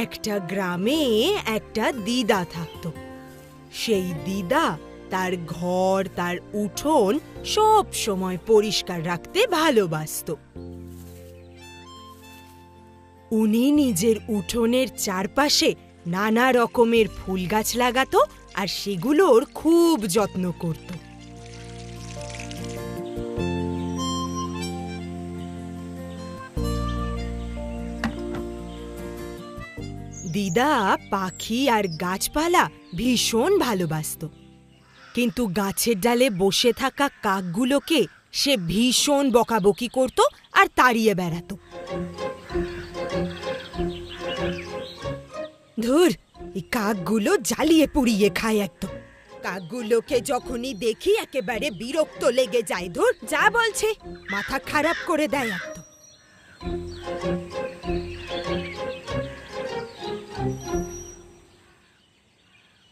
একটা গ্রামে একটা দিদা থাকতো। সেই দিদা তার ঘর, তার উঠোন সব সময় পরিষ্কার রাখতে ভালোবাসতো। উনি নিজের উঠোনের চারপাশে নানা রকমের ফুল গাছ লাগাতো আর সেগুলোর খুব যত্ন করত। দিদা পাখি আর গাছপালা ভীষণ ভালোবাসতো, কিন্তু গাছের ডালে বসে থাকা কাকগুলোকে সে ভীষণ বকাবকি করত আর তাড়িয়ে বেড়াতো। ধুর, এই কাকগুলো জ্বালিয়ে পুড়িয়ে খায় একদম। কাকগুলোকে যখনই দেখি একেবারে বিরক্ত লেগে যায়। ধুর, যা বলছে, মাথা খারাপ করে দেয় একদম।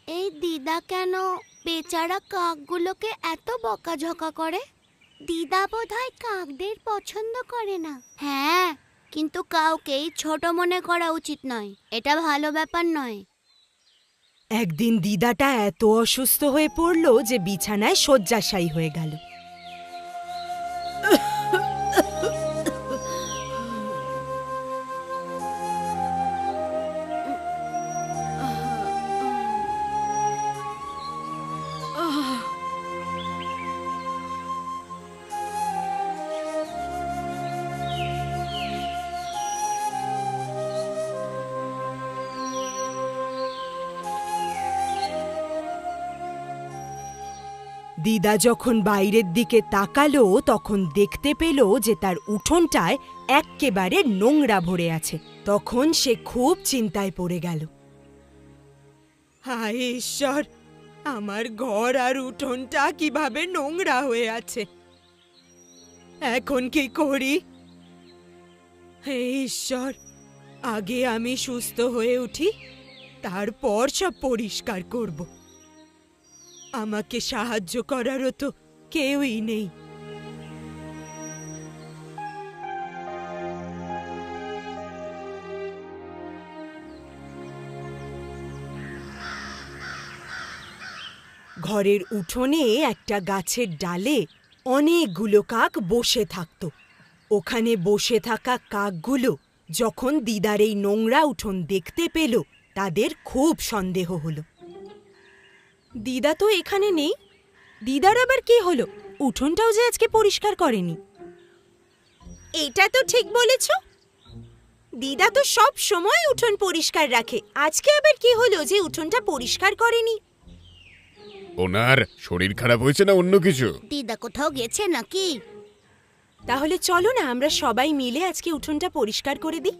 এই দিদা কেন বেচারা কাকগুলোকে এত বকাঝকা করে? দিদা বোধহয় কাকদের পছন্দ করে না। হ্যাঁ, কিন্তু কাউকেই ছোট মনে করা উচিত নয়, এটা ভালো ব্যাপার নয়। একদিন দিদাটা এত অসুস্থ হয়ে পড়ল যে বিছানায় শয্যাশায়ী হয়ে গেল। দিদা যখন বাইরের দিকে তাকালো তখন দেখতে পেল যে তার উঠোনটায় এক্কেবারে নোংরা ভরে আছে। তখন সে খুব চিন্তায় পড়ে গেল। হায় ঈশ্বর, আমার ঘর আর উঠোনটা কিভাবে নোংরা হয়ে আছে, এখন কি করি? হে ঈশ্বর, আগে আমি সুস্থ হয়ে উঠি, তারপর সব পরিষ্কার করব। আমাকে সাহায্য করারও তো কেউই নেই। ঘরের উঠোনে একটা গাছের ডালে অনেকগুলো কাক বসে থাকত। ওখানে বসে থাকা কাকগুলো যখন দিদার এই নোংরা উঠোন দেখতে পেল, তাদের খুব সন্দেহ হলো। দিদা তো এখানে নেই, দিদার আবার কি হলো? উঠোনটাও যে আজকে পরিষ্কার করেনি। এটা তো ঠিক বলেছ, দিদা তো সব সময় উঠোন পরিষ্কার রাখে, আজকে আবার কি হলো যে উঠোনটা পরিষ্কার করেনি? ওনার শরীর খারাপ হয়েছে না অন্য কিছু? দিদা কোথাও গেছে নাকি? তাহলে চলো না আমরা সবাই মিলে আজকে উঠোনটা পরিষ্কার করে দিই।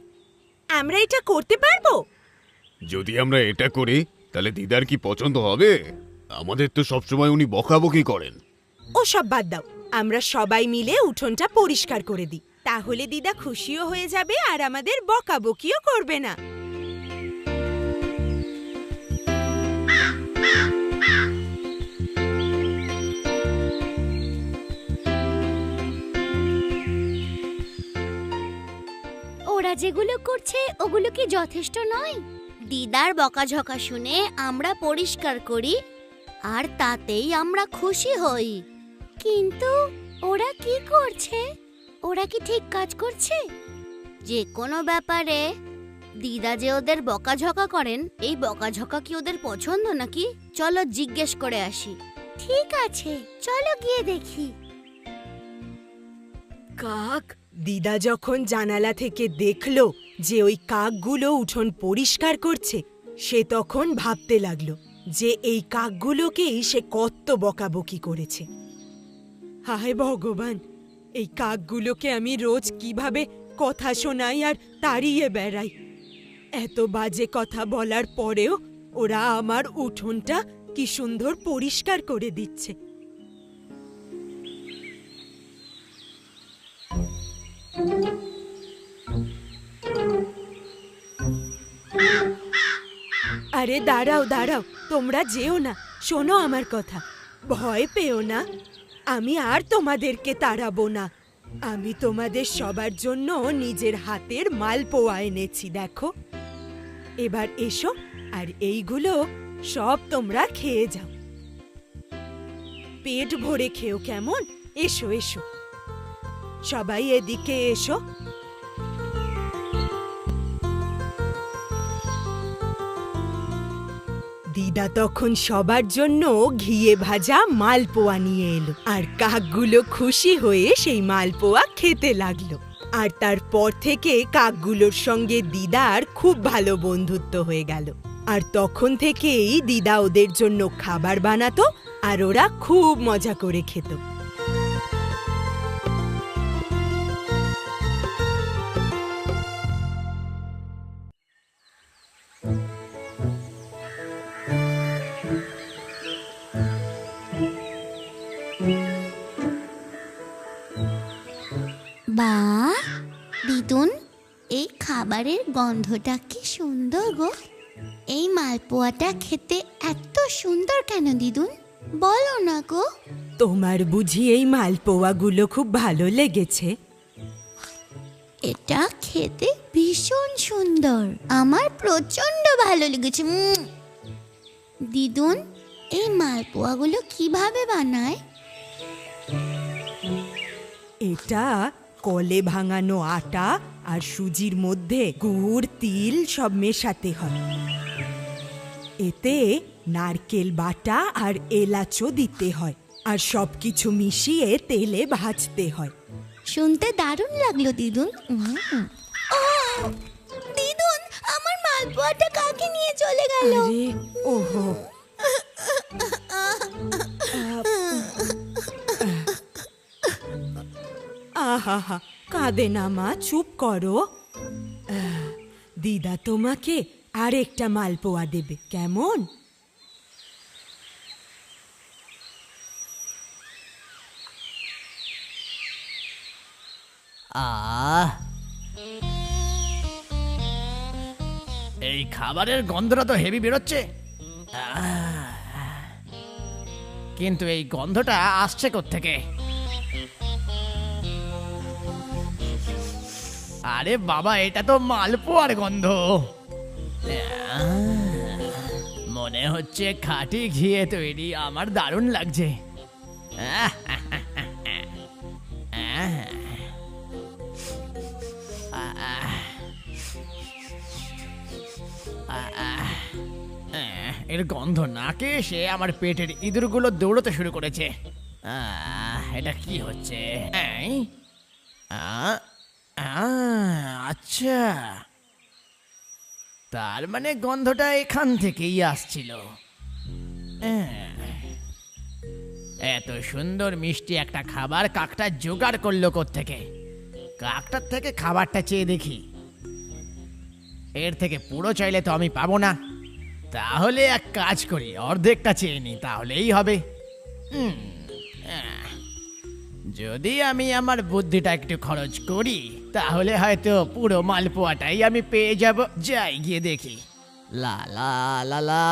আমরা এটা করতে পারবো? যদি আমরা এটা করি তাহলে দিদার কি পছন্দ হবে? আমাদের তো সবসময় উনি বকাবকি করেন। ও সব বাদ দাও, আমরা সবাই মিলে উঠোনটা পরিষ্কার করে দিই, তাহলে দিদা খুশিও হয়ে যাবে আর আমাদের বকাবকিও করবে না। ওরা যেগুলো করছে ওগুলো কি যথেষ্ট নয়? দিদার বকাঝকা শুনে আমরা পরিষ্কার করি আর তাতেই আমরা খুশি হই। কিন্তু ওরা কি করছে? ওরা কি ঠিক কাজ করছে? যে কোনো ব্যাপারে দিদা যে ওদের বকাঝকা করেন, এই বকাঝকা কি ওদের পছন্দ নাকি? চলো জিজ্ঞেস করে আসি। ঠিক আছে, চলো গিয়ে দেখি। কাক দিদা যখন জানালা থেকে দেখলো যে ওই কাকগুলো উঠোন পরিষ্কার করছে, সে তখন ভাবতে লাগলো যে এই কাকগুলোকেই সে কত বকাবকি করেছে। হায় ভগবান, এই কাকগুলোকে আমি রোজ কিভাবে কথা শোনাই আর তাড়িয়ে বেড়াই। এত বাজে কথা বলার পরেও ওরা আমার উঠোনটা কি সুন্দর পরিষ্কার করে দিচ্ছে। আরে দাঁড়াও দাঁড়াও, তোমরা যেও না, শোনো আমার কথা, ভয় পেও না, আমি আর তোমাদেরকে তাড়াবো না। আমি তোমাদের সবার জন্য নিজের হাতের মালপোয়া এনেছি, দেখো। এবার এসো, আর এইগুলো সব তোমরা খেয়ে যাও। পেট ভরে খেও, কেমন? এসো এসো, সবাই এদিকে এসো। দিদা তখন সবার জন্য ঘিয়ে ভাজা মালপোয়া নিয়ে এলো, আর কাকগুলো খুশি হয়ে সেই মালপোয়া খেতে লাগলো। আর তারপর থেকে কাকগুলোর সঙ্গে দিদার খুব ভালো বন্ধুত্ব হয়ে গেল। আর তখন থেকেই দিদা ওদের জন্য খাবার বানাতো, আর ওরা খুব মজা করে খেত। বাহ দিদুন, এই খাবারের গন্ধটা কি সুন্দর গো। এই মালপোয়াটা খেতে এত সুন্দর কেন দিদুন, বলো না গো। তোমার বুঝি এই মালপোয়াগুলো খুব ভালো লেগেছে? এটা খেতে ভীষণ সুন্দর, আমার প্রচন্ড ভালো লেগেছে। দিদুন, এই মালপোয়াগুলো কিভাবে বানায়? এটা কলে ভাঙানো আটা আর সুজির মধ্যে গুড়, তিল সব মেশাতে হয়। এতে নারকেল বাটা আর এলাচও দিতে হয়, আর সবকিছু মিশিয়ে তেলে ভাজতে হয়। শুনতে দারুণ লাগলো দিদুন। দিদুন, আমার মালপোয়াটা কাকে নিয়ে চলে গেল? আরে ওহো, আহা, কাঁদে না মা, চুপ করো। দিদা তোমাকে আরেকটা মালপোয়া দেবে, কেমন? এই খাবারের গন্ধটা তো হেভি বেরোচ্ছে, কিন্তু এই গন্ধটা আসছে কোত্থেকে? আরে বাবা, এটা তো মালপোয়ার গন্ধ। মনে হচ্ছে খাঁটি ঘিয়ে তৈরি, আমার দারুণ লাগছে। এর গন্ধ নাকে এসে আমার পেটের ইঁদুরগুলো দৌড়তে শুরু করেছে। এটা কি হচ্ছে? আচ্ছা, তার মানে গন্ধটা এখান থেকেই আসছিল। এত সুন্দর মিষ্টি একটা খাবার কাকটা জোগাড় করলো কোত্থেকে? কাকটার থেকে খাবারটা চেয়ে দেখি। এর থেকে পুরো চাইলে তো আমি পাবো না, তাহলে এক কাজ করি, অর্ধেকটা চেয়ে নিই, তাহলেই হবে। যদি আমি আমার বুদ্ধিটা একটু খরচ করি, তাহলে হয়তো পুরো মালপোয়াটাই আমি পেয়ে যাব। যাই গিয়ে দেখি। লা লা লা লা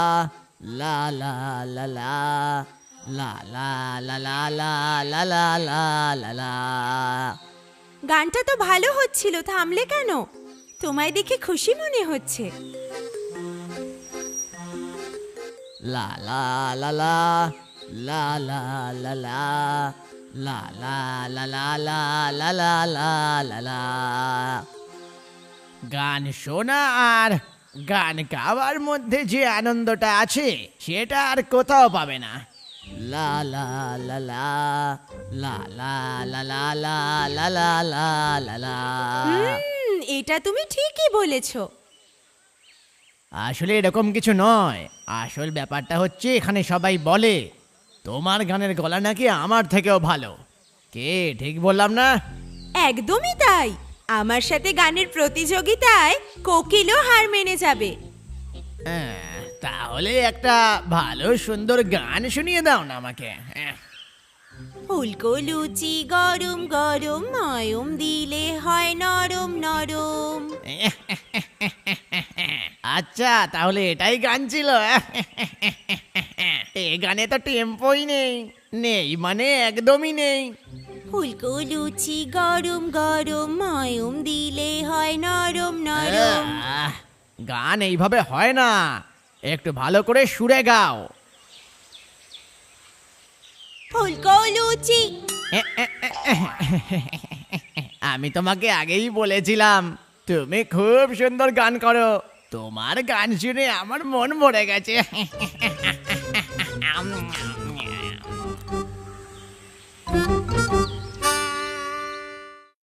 লা লা লা লা লা লা লা লা লা লা লা লা লা লা। গানটা তো ভালো হচ্ছিল, থামলে কেন? তোমায় দেখে খুশি মনে হচ্ছে। লা লা লা লা লা লা লা লা লা লা লা লা লা লা লা লা লা লা। গান শোনা আর গান গাওয়ার মধ্যে যে আনন্দটা আছে সেটা আর কোথাও পাবে না। লা লা লা লা লা লা লা লা লা লা লা লা লা লা। এটা তুমি ঠিকই বলেছো। আসলে এরকম কিছু নয়, আসল ব্যাপারটা হচ্ছে এখানে সবাই বলে তোমার গানের গলা নাকি আমার থেকেও ভালো। কে ঠিক বললাম না? একদমই তাই। আমার সাথে গানের প্রতিযোগিতায় কোকিলও হার মেনে যাবে। তাহলে একটা ভালো সুন্দর গান শুনিয়ে দাও না আমাকে। ফুলকো লুচি গরম গরম, ময়ম দিলে হয় নরম নরম। আচ্ছা, তাহলে এটাই গান ছিল? এ গানে তো টেম্পোই নেই, নেই মানে একদমই নেই। ফুলকো লুচি গরম গরম, ময়ম দিলে হয় নরম নরম। গান এইভাবে হয় না, একটু ভালো করে সুরে গাও। ফুলকো লুচি। আমি তোমাকে আগেই বলেছিলাম তুমি খুব সুন্দর গান করো। তোমার গান শুনে আমার মন ভরে গেছে।